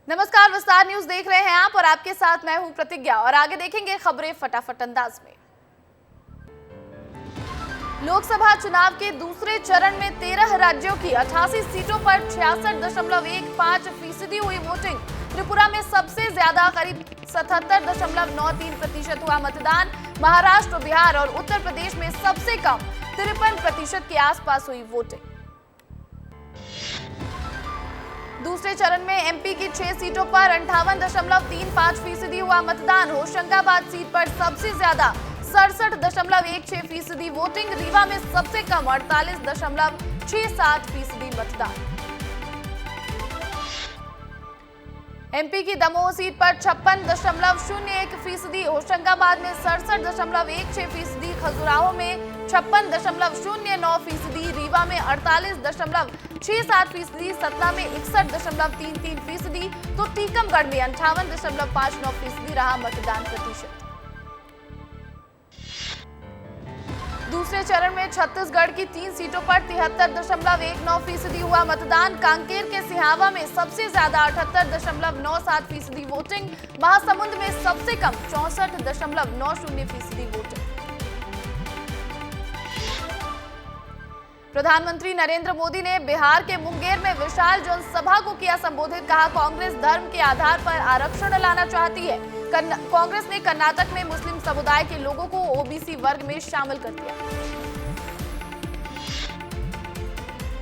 नमस्कार, विस्तार न्यूज देख रहे हैं आप और आपके साथ मैं हूं प्रतिज्ञा और आगे देखेंगे खबरें फटाफट अंदाज में। लोकसभा चुनाव के दूसरे चरण में 13 राज्यों की 88 सीटों पर 66.15% हुई वोटिंग। त्रिपुरा में सबसे ज्यादा करीब 77.93% हुआ मतदान। महाराष्ट्र, बिहार और उत्तर प्रदेश में सबसे कम 53% के आसपास हुई वोटिंग। दूसरे चरण में एमपी की 6 सीटों पर 58.35% हुआ मतदान। होशंगाबाद सीट पर सबसे ज्यादा 67.16% वोटिंग। रीवा में सबसे कम 48.67% मतदान। एमपी की दमोह सीट पर 56.01%, होशंगाबाद में 67.16%, खजुराहो में 56.09%, रीवा में 48.67%, सतना में 61.33%, तो टीकमगढ़ में 58.59% रहा मतदान प्रतिशत। दूसरे चरण में छत्तीसगढ़ की 3 सीटों पर 73.19% हुआ मतदान। कांकेर के सिहावा में सबसे ज्यादा 78.97% वोटिंग। महासमुंद में सबसे कम 64.90% वोटिंग। प्रधानमंत्री नरेंद्र मोदी ने बिहार के मुंगेर में विशाल जनसभा को किया संबोधित। कहा, कांग्रेस धर्म के आधार पर आरक्षण लाना चाहती है। कांग्रेस ने कर्नाटक में मुस्लिम समुदाय के लोगों को ओबीसी वर्ग में शामिल कर दिया।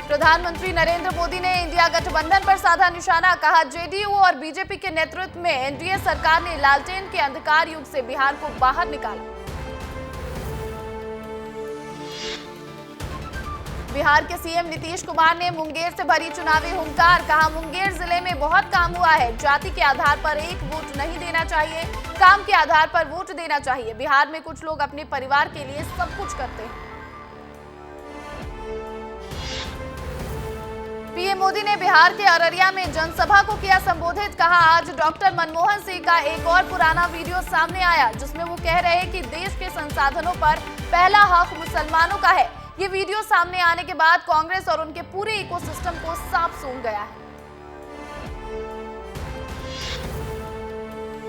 प्रधानमंत्री नरेंद्र मोदी ने इंडिया गठबंधन पर साधा निशाना। कहा, जेडीयू और बीजेपी के नेतृत्व में एनडीए सरकार ने लालटेन के अंधकार युग से बिहार को बाहर निकाला। बिहार के सीएम नीतीश कुमार ने मुंगेर से भरी चुनावी हुंकार। कहा, मुंगेर जिले में बहुत काम हुआ है। जाति के आधार पर एक वोट नहीं देना चाहिए, काम के आधार पर वोट देना चाहिए। बिहार में कुछ लोग अपने परिवार के लिए सब कुछ करते हैं। पीएम मोदी ने बिहार के अररिया में जनसभा को किया संबोधित। कहा, आज डॉक्टर मनमोहन सिंह का एक और पुराना वीडियो सामने आया जिसमें वो कह रहे हैं कि देश के संसाधनों पर पहला हक मुसलमानों का है। ये वीडियो सामने आने के बाद कांग्रेस और उनके पूरे इकोसिस्टम को साफ सूंघ गया है।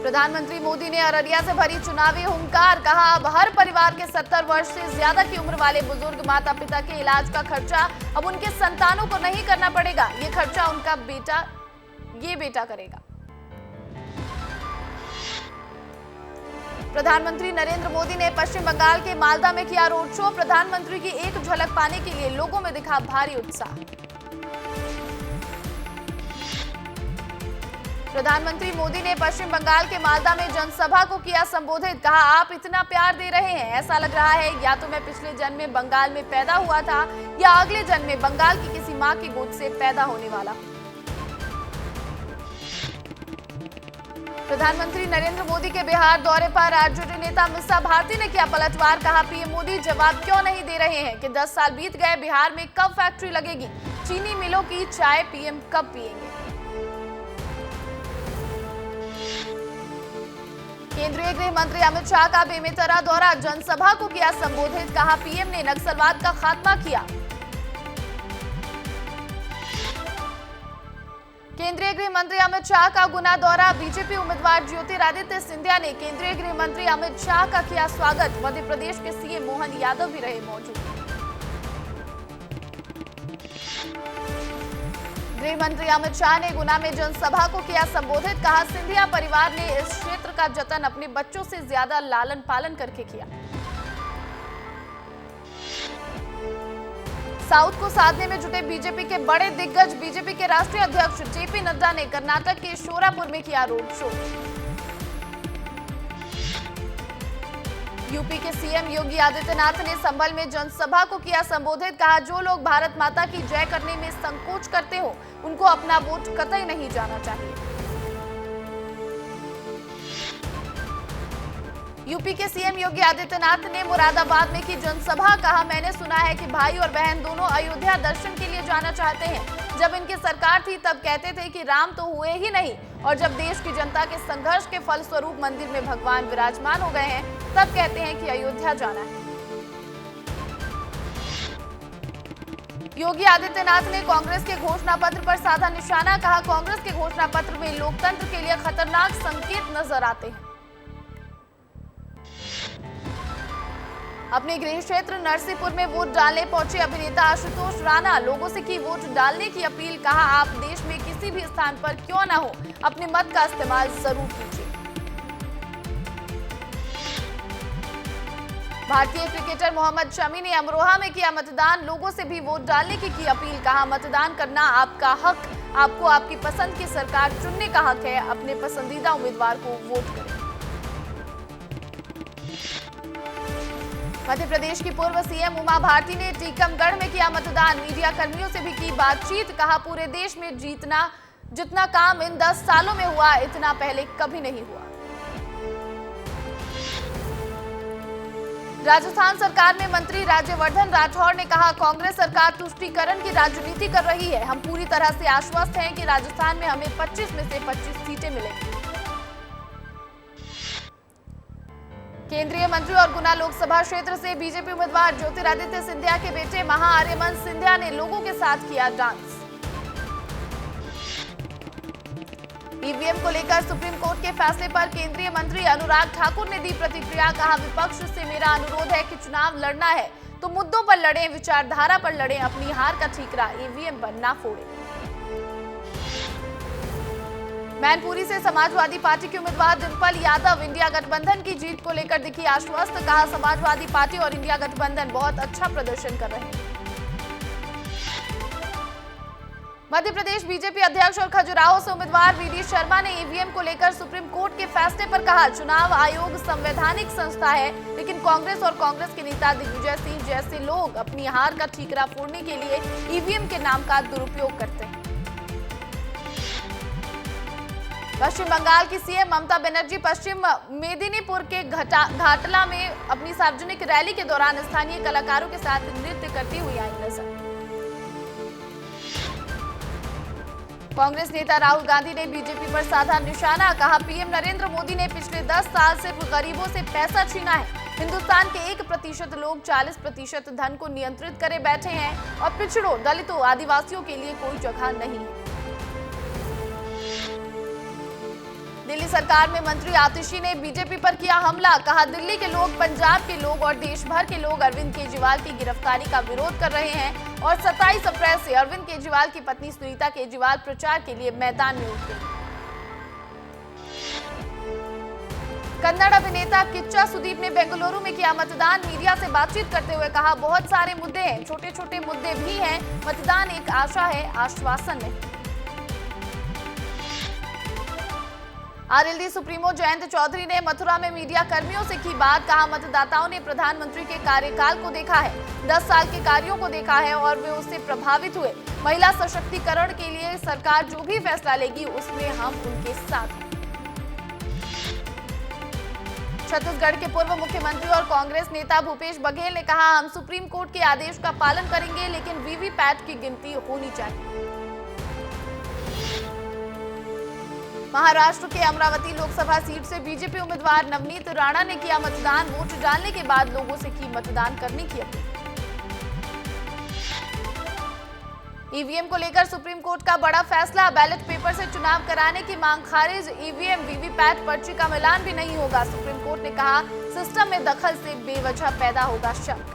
प्रधानमंत्री मोदी ने अररिया से भरी चुनावी हुंकार। कहा, अब हर परिवार के 70 वर्ष से ज्यादा की उम्र वाले बुजुर्ग माता पिता के इलाज का खर्चा अब उनके संतानों को नहीं करना पड़ेगा। ये खर्चा उनका बेटा करेगा। प्रधानमंत्री नरेंद्र मोदी ने पश्चिम बंगाल के मालदा में किया रोड शो। प्रधानमंत्री की एक झलक पाने के लिए लोगों में दिखा भारी उत्साह। प्रधानमंत्री मोदी ने पश्चिम बंगाल के मालदा में जनसभा को किया संबोधित। कहा, आप इतना प्यार दे रहे हैं, ऐसा लग रहा है या तो मैं पिछले जन्म में बंगाल में पैदा हुआ था या अगले जन्म में बंगाल की किसी मां की गोद से पैदा होने वाला। प्रधानमंत्री नरेंद्र मोदी के बिहार दौरे पर आरजेडी नेता मीसा भारती ने किया पलटवार। कहा, पीएम मोदी जवाब क्यों नहीं दे रहे हैं कि 10 साल बीत गए, बिहार में कब फैक्ट्री लगेगी, चीनी मिलों की चाय पीएम कब पिएंगे। केंद्रीय गृह मंत्री अमित शाह का बेमेतरा दौरा, जनसभा को किया संबोधित। कहा, पीएम ने नक्सलवाद का खात्मा किया। केंद्रीय गृह मंत्री अमित शाह का गुना दौरा, बीजेपी उम्मीदवार ज्योतिरादित्य सिंधिया ने केंद्रीय गृह मंत्री अमित शाह का किया स्वागत। मध्य प्रदेश के सीएम मोहन यादव भी रहे मौजूद। गृह मंत्री अमित शाह ने गुना में जनसभा को किया संबोधित। कहा, सिंधिया परिवार ने इस क्षेत्र का जतन अपने बच्चों से ज्यादा लालन पालन करके किया। साउथ को साधने में जुटे बीजेपी के बड़े दिग्गज, बीजेपी के राष्ट्रीय अध्यक्ष जेपी नड्डा ने कर्नाटक के शोरापुर में किया रोड शो। यूपी के सीएम योगी आदित्यनाथ ने संभल में जनसभा को किया संबोधित। कहा, जो लोग भारत माता की जय करने में संकोच करते हो उनको अपना वोट कतई नहीं जाना चाहिए। यूपी के सीएम योगी आदित्यनाथ ने मुरादाबाद में की जनसभा। कहा, मैंने सुना है कि भाई और बहन दोनों अयोध्या दर्शन के लिए जाना चाहते हैं। जब इनकी सरकार थी तब कहते थे कि राम तो हुए ही नहीं, और जब देश की जनता के संघर्ष के फलस्वरूप मंदिर में भगवान विराजमान हो गए हैं तब कहते हैं कि अयोध्या जाना है। योगी आदित्यनाथ ने कांग्रेस के घोषणा पत्र पर साधा निशाना, कहा कांग्रेस के घोषणा पत्र में लोकतंत्र के लिए खतरनाक संकेत नजर आते हैं। अपने गृह क्षेत्र नरसिंहपुर में वोट डालने पहुंचे अभिनेता आशुतोष राणा, लोगों से की वोट डालने की अपील, कहा आप देश में किसी भी स्थान पर क्यों न हो, अपने मत का इस्तेमाल जरूर कीजिए। भारतीय क्रिकेटर मोहम्मद शमी ने अमरोहा में किया मतदान, लोगों से भी वोट डालने की अपील, कहा मतदान करना आपका हक, आपको आपकी पसंद की सरकार चुनने का हक है, अपने पसंदीदा उम्मीदवार को वोट करें। मध्य प्रदेश की पूर्व सीएम उमा भारती ने टीकमगढ़ में किया मतदान, मीडिया कर्मियों से भी की बातचीत, कहा पूरे देश में जितना काम इन 10 सालों में हुआ इतना पहले कभी नहीं हुआ। राजस्थान सरकार में मंत्री राज्यवर्धन राठौड़ ने कहा कांग्रेस सरकार तुष्टीकरण की राजनीति कर रही है, हम पूरी तरह से आश्वस्त हैं कि राजस्थान में हमें 25 में से 25 सीटें मिलेंगी। केंद्रीय मंत्री और गुना लोकसभा क्षेत्र से बीजेपी उम्मीदवार ज्योतिरादित्य सिंधिया के बेटे महाआर्यमन सिंधिया ने लोगों के साथ किया डांस। ईवीएम को लेकर सुप्रीम कोर्ट के फैसले पर केंद्रीय मंत्री अनुराग ठाकुर ने दी प्रतिक्रिया, कहा विपक्ष से मेरा अनुरोध है कि चुनाव लड़ना है तो मुद्दों पर लड़ें, विचारधारा पर लड़ें, अपनी हार का ठीकरा ईवीएम पर ना फोड़ें। मैनपुरी से समाजवादी पार्टी के उम्मीदवार डिंपल यादव इंडिया गठबंधन की जीत को लेकर दिखी आश्वस्त, कहा समाजवादी पार्टी और इंडिया गठबंधन बहुत अच्छा प्रदर्शन कर रहे हैं। मध्य प्रदेश बीजेपी अध्यक्ष और खजुराहो से उम्मीदवार वीडी शर्मा ने ईवीएम को लेकर सुप्रीम कोर्ट के फैसले पर कहा चुनाव आयोग संवैधानिक संस्था है, लेकिन कांग्रेस और कांग्रेस के नेता दिग्विजय सिंह जैसे लोग अपनी हार का ठीकरा फोड़ने के लिए ईवीएम के नाम का दुरुपयोग करते हैं। पश्चिम बंगाल की सीएम ममता बनर्जी पश्चिम मेदिनीपुर के घाटला में अपनी सार्वजनिक रैली के दौरान स्थानीय कलाकारों के साथ नृत्य करती हुई आई नजर। कांग्रेस नेता राहुल गांधी ने बीजेपी पर साधा निशाना, कहा पीएम नरेंद्र मोदी ने पिछले 10 साल सिर्फ गरीबों से पैसा छीना है, हिंदुस्तान के 1% लोग 40% धन को नियंत्रित करे बैठे हैं और पिछड़ों, दलितों, आदिवासियों के लिए कोई जगह नहीं है। दिल्ली सरकार में मंत्री आतिशी ने बीजेपी पर किया हमला, कहा दिल्ली के लोग, पंजाब के लोग और देश भर के लोग अरविंद केजरीवाल की गिरफ्तारी का विरोध कर रहे हैं और 27 अप्रैल से अरविंद केजरीवाल की पत्नी सुनीता केजरीवाल प्रचार के लिए मैदान में उतरे। कन्नड़ अभिनेता किच्चा सुदीप ने बेंगलुरु में किया मतदान, मीडिया से बातचीत करते हुए कहा बहुत सारे मुद्दे हैं, छोटे छोटे मुद्दे भी हैं, मतदान एक आशा है, आश्वासन नहीं। आरएलडी सुप्रीमो जयंत चौधरी ने मथुरा में मीडिया कर्मियों से की बात, कहा मतदाताओं ने प्रधानमंत्री के कार्यकाल को देखा है, 10 साल के कार्यों को देखा है और वे उससे प्रभावित हुए। महिला सशक्तिकरण के लिए सरकार जो भी फैसला लेगी उसमें हम उनके साथ हैं। छत्तीसगढ़ के पूर्व मुख्यमंत्री और कांग्रेस नेता भूपेश बघेल ने कहा हम सुप्रीम कोर्ट के आदेश का पालन करेंगे, लेकिन वीवीपैट की गिनती होनी चाहिए। महाराष्ट्र के अमरावती लोकसभा सीट से बीजेपी उम्मीदवार नवनीत राणा ने किया मतदान, वोट डालने के बाद लोगों से की मतदान करने की अपील। ईवीएम को लेकर सुप्रीम कोर्ट का बड़ा फैसला, बैलेट पेपर से चुनाव कराने की मांग खारिज, ईवीएम वीवीपैट पर्ची का मिलान भी नहीं होगा। सुप्रीम कोर्ट ने कहा सिस्टम में दखल से बेवजह पैदा होगा शक।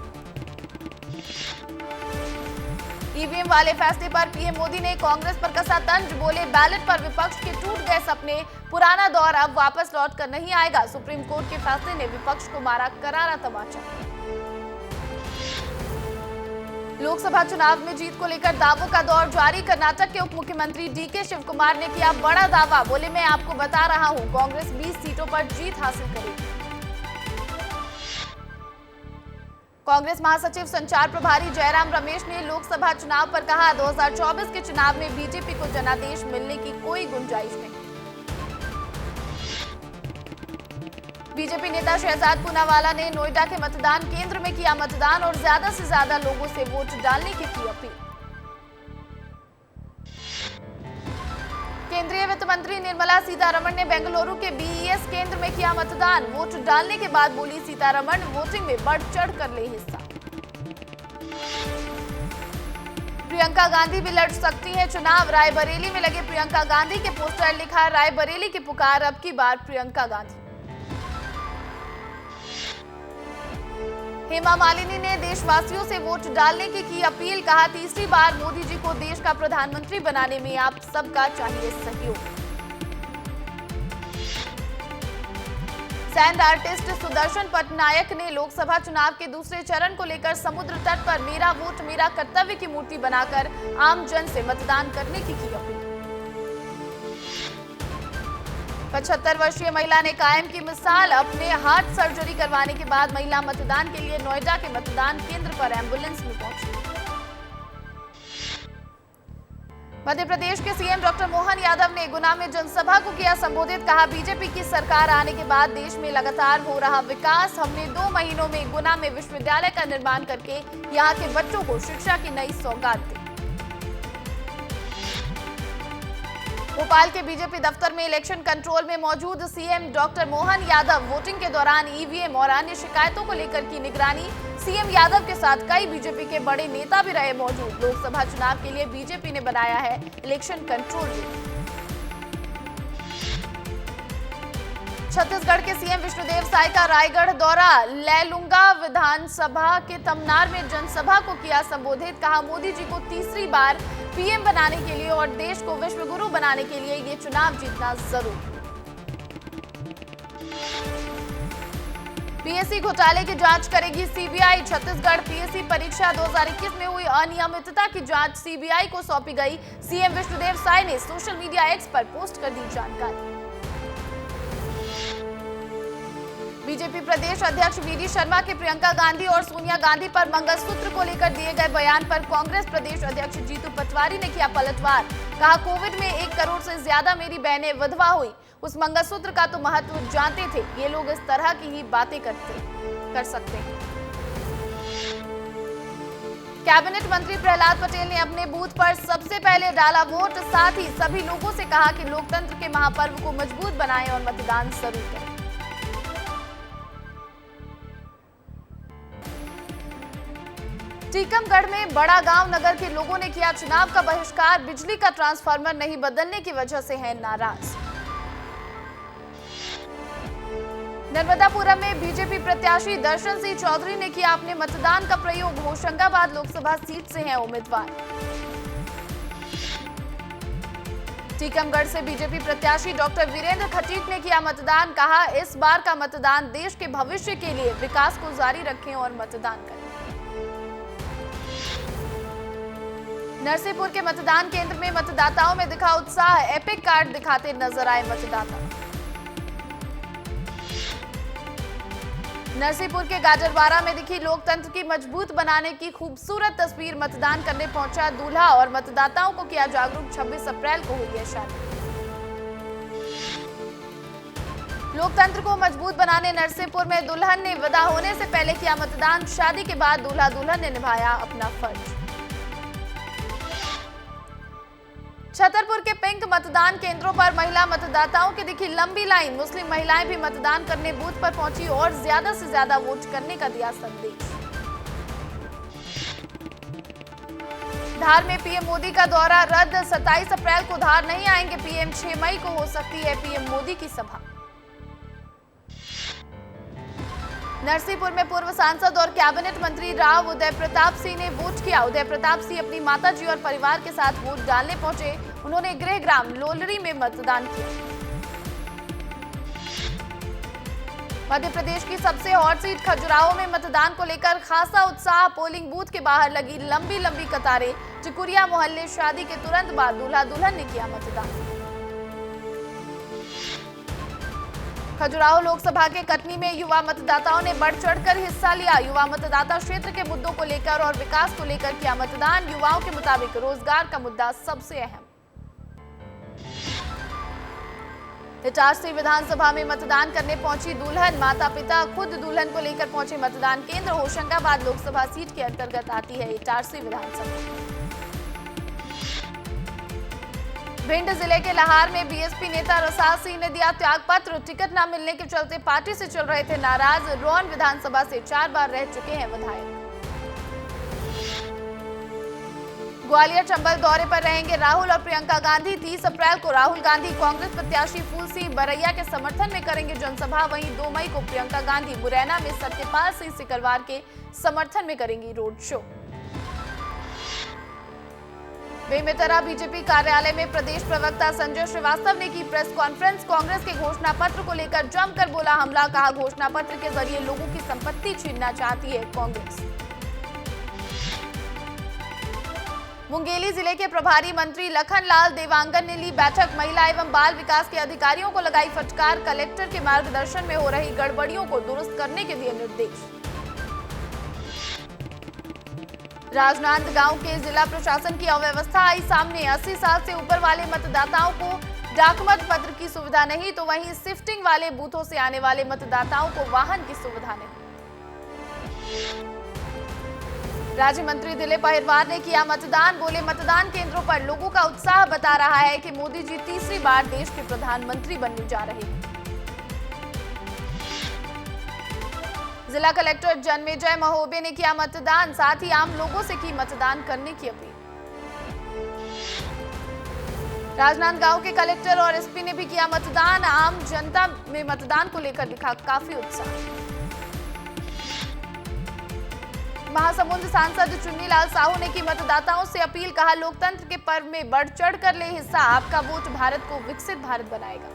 ईवीएम वाले फैसले पर पीएम मोदी ने कांग्रेस पर कसा तंज, बोले बैलेट पर विपक्ष के टूट गए सपने, पुराना दौर अब वापस लौट कर नहीं आएगा। सुप्रीम कोर्ट के फैसले ने विपक्ष को मारा करारा तमाचा। लोकसभा चुनाव में जीत को लेकर दावों का दौर जारी, कर्नाटक के उप मुख्यमंत्री डीके शिव कुमार ने किया बड़ा दावा, बोले मैं आपको बता रहा हूं कांग्रेस 20 सीटों पर जीत हासिल करेगी। कांग्रेस महासचिव संचार प्रभारी जयराम रमेश ने लोकसभा चुनाव पर कहा 2024 के चुनाव में बीजेपी को जनादेश मिलने की कोई गुंजाइश नहीं। बीजेपी नेता शहजाद पूनावाला ने नोएडा के मतदान केंद्र में किया मतदान और ज्यादा से ज्यादा लोगों से वोट डालने की अपील। केंद्रीय वित्त मंत्री निर्मला सीतारमण ने बेंगलुरु के बीईएस केंद्र में किया मतदान, वोट डालने के बाद बोली सीतारमण वोटिंग में बढ़ चढ़ कर ले हिस्सा। प्रियंका गांधी भी लड़ सकती हैं चुनाव। रायबरेली में लगे प्रियंका गांधी के पोस्टर, लिखा रायबरेली की पुकार, अब की बार प्रियंका गांधी। हेमा मालिनी ने देशवासियों से वोट डालने की अपील, कहा तीसरी बार मोदी जी को देश का प्रधानमंत्री बनाने में आप सबका चाहिए सहयोग। सैंड आर्टिस्ट सुदर्शन पटनायक ने लोकसभा चुनाव के दूसरे चरण को लेकर समुद्र तट पर मेरा वोट मेरा कर्तव्य की मूर्ति बनाकर आम जन से मतदान करने की अपील। 75 वर्षीय महिला ने कायम की मिसाल, अपने हार्ट सर्जरी करवाने के बाद महिला मतदान के लिए नोएडा के मतदान केंद्र पर एम्बुलेंस में पहुंची। मध्य प्रदेश के सीएम डॉक्टर मोहन यादव ने गुना में जनसभा को किया संबोधित, कहा बीजेपी की सरकार आने के बाद देश में लगातार हो रहा विकास। हमने 2 महीनों में गुना में विश्वविद्यालय का निर्माण करके यहाँ के बच्चों को शिक्षा की नई सौगात दी। भोपाल के बीजेपी दफ्तर में इलेक्शन कंट्रोल में मौजूद CM doctor Mohan Yadav voting के दौरान ईवीएम और अन्य शिकायतों को लेकर की निगरानी। सीएम यादव के साथ कई बीजेपी के बड़े नेता भी रहे मौजूद। लोकसभा चुनाव के लिए बीजेपी ने बनाया है इलेक्शन कंट्रोल रूम। छत्तीसगढ़ के सीएम विष्णुदेव साय का रायगढ़ दौरा, लैलूंगा विधानसभा के तमनार में जनसभा को किया संबोधित, कहा मोदी जी को तीसरी बार पीएम बनाने के लिए और देश को विश्व गुरु बनाने के लिए ये चुनाव जीतना जरूर। पीएससी घोटाले की जांच करेगी सीबीआई। छत्तीसगढ़ पीएससी परीक्षा 2021 में हुई अनियमितता की जांच सीबीआई को सौंपी गई। सीएम विष्णुदेव साय ने सोशल मीडिया एक्स पर पोस्ट कर दी जानकारी। बीजेपी प्रदेश अध्यक्ष वीडी शर्मा के प्रियंका गांधी और सोनिया गांधी पर मंगलसूत्र को लेकर दिए गए बयान पर कांग्रेस प्रदेश अध्यक्ष जीतू पटवारी ने किया पलटवार, कहा कोविड में 1 करोड़ से ज्यादा मेरी बहनें विधवा हुई, उस मंगलसूत्र का तो महत्व जानते थे, ये लोग इस तरह की ही बातें कर सकते हैं। कैबिनेट मंत्री प्रहलाद पटेल ने अपने बूथ पर सबसे पहले डाला वोट, साथ ही सभी लोगों से कहा कि लोकतंत्र के महापर्व को मजबूत बनाएं और मतदान जरूर करें। टीकमगढ़ में बड़ा गांव नगर के लोगों ने किया चुनाव का बहिष्कार, बिजली का ट्रांसफार्मर नहीं बदलने की वजह से हैं नाराज। नर्मदापुरम में बीजेपी प्रत्याशी दर्शन सिंह चौधरी ने किया अपने मतदान का प्रयोग, होशंगाबाद लोकसभा सीट से हैं उम्मीदवार। टीकमगढ़ से बीजेपी प्रत्याशी डॉक्टर वीरेंद्र खटीक ने किया मतदान, कहा इस बार का मतदान देश के भविष्य के लिए, विकास को जारी रखें और मतदान करें। नरसिंहपुर के मतदान केंद्र में मतदाताओं में दिखा उत्साह, एपिक कार्ड दिखाते नजर आए मतदाता। नरसिंहपुर के गाजरवाड़ा में दिखी लोकतंत्र की मजबूत बनाने की खूबसूरत तस्वीर, मतदान करने पहुंचा दूल्हा और मतदाताओं को किया जागरूक। 26 अप्रैल को हुई है शादी। लोकतंत्र को मजबूत बनाने नरसिंहपुर में दुल्हन ने विदा होने से पहले किया मतदान, शादी के बाद दूल्हा दुल्हन ने निभाया अपना फर्ज। छतरपुर के पिंक मतदान केंद्रों पर महिला मतदाताओं की दिखी लंबी लाइन, मुस्लिम महिलाएं भी मतदान करने बूथ पर पहुंची और ज्यादा से ज्यादा वोट करने का दिया संदेश। धार में पीएम मोदी का दौरा रद्द, 27 अप्रैल को धार नहीं आएंगे पीएम, 6 मई को हो सकती है पीएम मोदी की सभा। नरसिंहपुर में पूर्व सांसद और कैबिनेट मंत्री राव उदय प्रताप सिंह ने वोट किया। उदय प्रताप सिंह अपनी माताजी और परिवार के साथ वोट डालने पहुंचे। उन्होंने गृह ग्राम लोलरी में मतदान किया। मध्य प्रदेश की सबसे हॉट सीट खजुराहो में मतदान को लेकर खासा उत्साह, पोलिंग बूथ के बाहर लगी लंबी लंबी कतारें। चिकुरिया मोहल्ले शादी के तुरंत बाद दूल्हा दुल्हन ने किया मतदान। खजुराहो लोकसभा के कटनी में युवा मतदाताओं ने बढ़ चढ़कर हिस्सा लिया। युवा मतदाता क्षेत्र के मुद्दों को लेकर और विकास को लेकर किया मतदान। युवाओं के मुताबिक रोजगार का मुद्दा सबसे अहम। इटारसी विधानसभा में मतदान करने पहुंची दुल्हन, माता पिता खुद दुल्हन को लेकर पहुंचे मतदान केंद्र। होशंगाबाद लोकसभा सीट के अंतर्गत आती है इटारसी विधानसभा। भिंड जिले के लाहार में बीएसपी नेता रसाल सिंह ने दिया त्यागपत्र, टिकट न मिलने के चलते पार्टी से चल रहे थे नाराज। रोहन विधानसभा से 4 बार रह चुके हैं विधायक। ग्वालियर चंबल दौरे पर रहेंगे राहुल और प्रियंका गांधी। 30 अप्रैल को राहुल गांधी कांग्रेस प्रत्याशी फूल सिंह बरैया के समर्थन में करेंगे जनसभा। वहीं 2 मई को प्रियंका गांधी मुरैना में सत्यपाल सिंह सिकरवार के समर्थन में करेंगी रोड शो। बेमेतरा बीजेपी कार्यालय में प्रदेश प्रवक्ता संजय श्रीवास्तव ने की प्रेस कॉन्फ्रेंस। कांग्रेस के घोषणा पत्र को लेकर जमकर बोला हमला। कहा घोषणा पत्र के जरिए लोगों की संपत्ति छीनना चाहती है कांग्रेस। मुंगेली जिले के प्रभारी मंत्री लखनलाल देवांगन ने ली बैठक। महिला एवं बाल विकास के अधिकारियों को लगाई फटकार। कलेक्टर के मार्गदर्शन में हो रही गड़बड़ियों को दुरुस्त करने के दिए निर्देश। राजनांदगांव के जिला प्रशासन की अव्यवस्था आई सामने। 80 साल से ऊपर वाले मतदाताओं को डाकमत पत्र की सुविधा नहीं, तो वहीं शिफ्टिंग वाले बूथों से आने वाले मतदाताओं को वाहन की सुविधा नहीं। राज्य मंत्री दिलीप अहिरवार ने किया मतदान। बोले मतदान केंद्रों पर लोगों का उत्साह बता रहा है कि मोदी जी तीसरी बार देश के प्रधानमंत्री बनने जा रहे हैं। जिला कलेक्टर जन्मेजय महोबे ने किया मतदान। साथ ही आम लोगों से की मतदान करने की अपील। राजनांदगांव के कलेक्टर और एसपी ने भी किया मतदान। आम जनता में मतदान को लेकर दिखा काफी उत्साह। महासमुंद सांसद चुन्नीलाल साहू ने की मतदाताओं से अपील। कहा लोकतंत्र के पर्व में बढ़ चढ़ कर ले हिस्सा। आपका वोट भारत को विकसित भारत बनाएगा।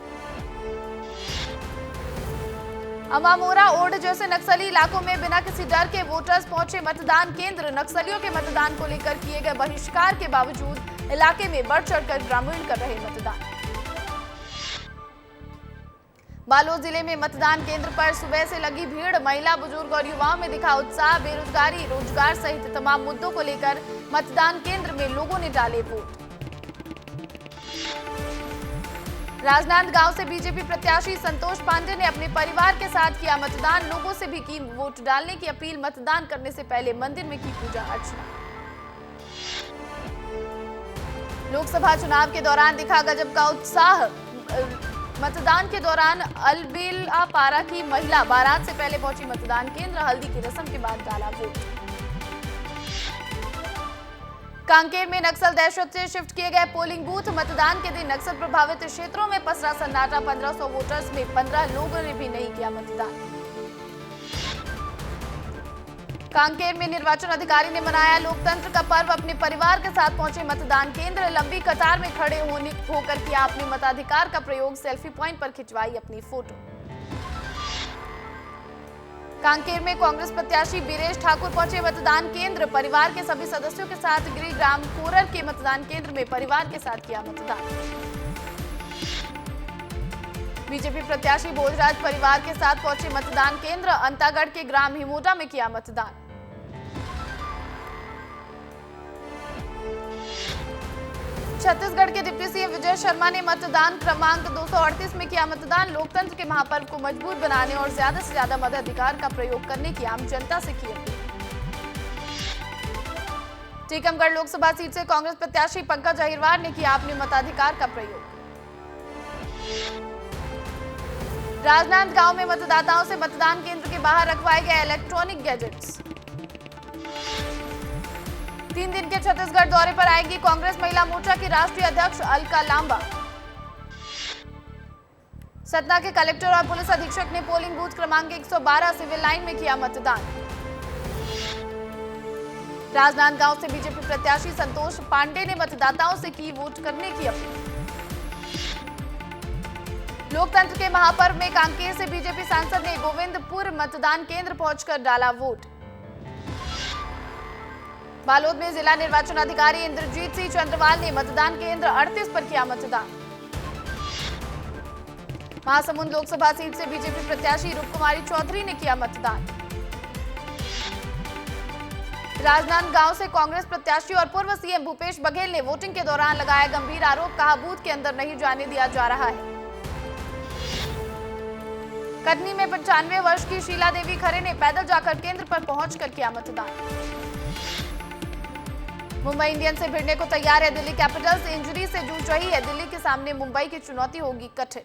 अमामोरा ओड जैसे नक्सली इलाकों में बिना किसी डर के वोटर्स पहुंचे मतदान केंद्र। नक्सलियों के मतदान को लेकर किए गए बहिष्कार के बावजूद इलाके में बढ़ चढ़कर ग्रामीण कर रहे मतदान। बालोद जिले में मतदान केंद्र पर सुबह से लगी भीड़। महिला, बुजुर्ग और युवाओं में दिखा उत्साह। बेरोजगारी, रोजगार सहित तमाम मुद्दों को लेकर मतदान केंद्र में लोगों ने डाले वोट। राजनांदगांव से बीजेपी प्रत्याशी संतोष पांडे ने अपने परिवार के साथ किया मतदान। लोगों से भी की वोट डालने की अपील। मतदान करने से पहले मंदिर में की पूजा अर्चना। लोकसभा चुनाव के दौरान दिखा गजब का उत्साह। मतदान के दौरान अलबेलापारा की महिला बारात से पहले पहुंची मतदान केंद्र। हल्दी की रस्म के बाद डाला वोट। कांकेर में नक्सल दहशत से शिफ्ट किए गए पोलिंग बूथ। मतदान के दिन नक्सल प्रभावित क्षेत्रों में पसरा सन्नाटा। 1500 वोटर्स में 15 लोगों ने भी नहीं किया मतदान। कांकेर में निर्वाचन अधिकारी ने मनाया लोकतंत्र का पर्व। अपने परिवार के साथ पहुंचे मतदान केंद्र। लंबी कतार में खड़े होकर किया अपने मताधिकार का प्रयोग। सेल्फी पॉइंट पर खिंचवाई अपनी फोटो। कांकेर में कांग्रेस प्रत्याशी बीरेश ठाकुर पहुंचे मतदान केंद्र। परिवार के सभी सदस्यों के साथ गिरिग्राम कोरर के मतदान केंद्र में परिवार के साथ किया मतदान। बीजेपी प्रत्याशी भोजराज परिवार के साथ पहुंचे मतदान केंद्र। अंतागढ़ के ग्राम हिमोटा में किया मतदान। छत्तीसगढ़ के डिप्टी सीएम विजय शर्मा ने मतदान क्रमांक 238 में किया मतदान। लोकतंत्र के महापर्व को मजबूत बनाने और ज्यादा से ज्यादा मताधिकार का प्रयोग करने की आम जनता से की अपील। टीकमगढ़ लोकसभा सीट से कांग्रेस प्रत्याशी पंकज अहिरवार ने किया अपने मताधिकार का प्रयोग। राजनांदगांव में मतदाताओं से मतदान केंद्र के बाहर रखवाए गए इलेक्ट्रॉनिक गैजेट्स। 3 दिन के छत्तीसगढ़ दौरे पर आएंगी कांग्रेस महिला मोर्चा की राष्ट्रीय अध्यक्ष अलका लांबा। सतना के कलेक्टर और पुलिस अधीक्षक ने पोलिंग बूथ क्रमांक 112 सिविल लाइन में किया मतदान। राजनांदगांव से बीजेपी प्रत्याशी संतोष पांडे ने मतदाताओं से की वोट करने की अपील। लोकतंत्र के महापर्व में कांकेर से बीजेपी सांसद ने गोविंदपुर मतदान केंद्र पहुंचकर डाला वोट। बालोद में जिला निर्वाचन अधिकारी इंद्रजीत सिंह चंद्रवाल ने मतदान केंद्र 38 पर किया मतदान। महासमुंद लोकसभा सीट से बीजेपी प्रत्याशी रूपकुमारी चौधरी ने किया मतदान। राजनांदगांव से कांग्रेस प्रत्याशी और पूर्व सीएम भूपेश बघेल ने वोटिंग के दौरान लगाया गंभीर आरोप। कहा बूथ के अंदर नहीं जाने दिया जा रहा है। कटनी में 95 वर्ष की शीला देवी खरे ने पैदल जाकर केंद्र पर पहुंचकर किया मतदान। मुंबई इंडियंस से भिड़ने को तैयार है दिल्ली कैपिटल्स। इंजरी से जूझ रही है दिल्ली के सामने मुंबई की चुनौती होगी कठिन।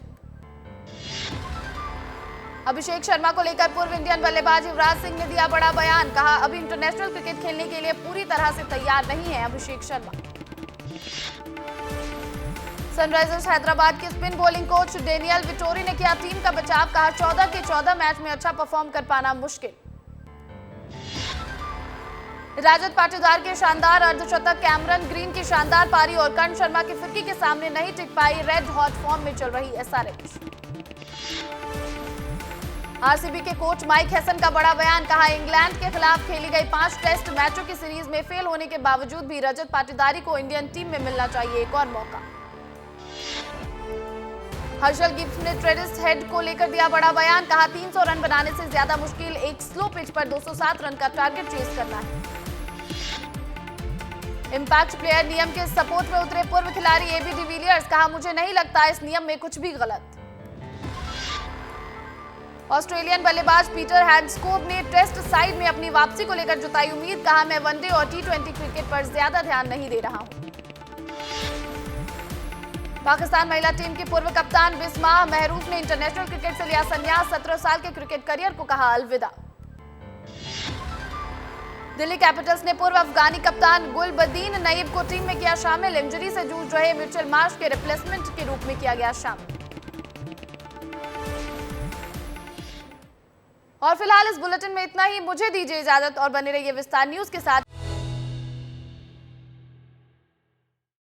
अभिषेक शर्मा को लेकर पूर्व इंडियन बल्लेबाज युवराज सिंह ने दिया बड़ा बयान। कहा अभी इंटरनेशनल क्रिकेट खेलने के लिए पूरी तरह से तैयार नहीं है अभिषेक शर्मा। सनराइजर्स हैदराबाद के spin bowling coach Daniel Vettori ने किया टीम का बचाव, कहा 14 के 14 मैच में अच्छा परफॉर्म कर पाना मुश्किल। रजत पाटीदार के शानदार अर्धशतक, कैमरन ग्रीन की शानदार पारी और कर्ण शर्मा की फिरकी के सामने नहीं टिक पाई रेड हॉट फॉर्म में चल रही एसआरएच। आरसीबी के कोच माइक हेसन का बड़ा बयान, कहा इंग्लैंड के खिलाफ खेली गई 5 टेस्ट मैचों की सीरीज में फेल होने के बावजूद भी रजत पाटीदारी को इंडियन टीम में मिलना चाहिए एक और मौका। हर्षल गिब्स ने ट्रेविस हेड को लेकर दिया बड़ा बयान, कहा 300 रन बनाने से ज्यादा मुश्किल एक स्लो पिच पर 207 रन का टारगेट चेस करना है। इंपैक्ट प्लेयर नियम के सपोर्ट में उतरे पूर्व खिलाड़ी एबी डिविलियर्स, कहा मुझे नहीं लगता इस नियम में कुछ भी गलत। ऑस्ट्रेलियन बल्लेबाज पीटर हैंड्सकोम्ब ने टेस्ट साइड में अपनी वापसी को लेकर जताई उम्मीद, कहा मैं वनडे और टी20 क्रिकेट पर ज्यादा ध्यान नहीं दे रहा हूं। पाकिस्तान महिला टीम की पूर्व कप्तान बिस्मा महरूफ ने इंटरनेशनल क्रिकेट से लिया संन्यास, 17 साल के क्रिकेट करियर को कहा अलविदा। दिल्ली कैपिटल्स ने पूर्व अफगानी कप्तान गुलबदीन नईब को टीम में किया शामिल, इंजरी से जूझ रहे मिचेल मार्श के रिप्लेसमेंट के रूप में किया गया शामिल। और फिलहाल इस बुलेटिन में इतना ही, मुझे दीजिए इजाजत और बने रहिए विस्तार न्यूज के साथ।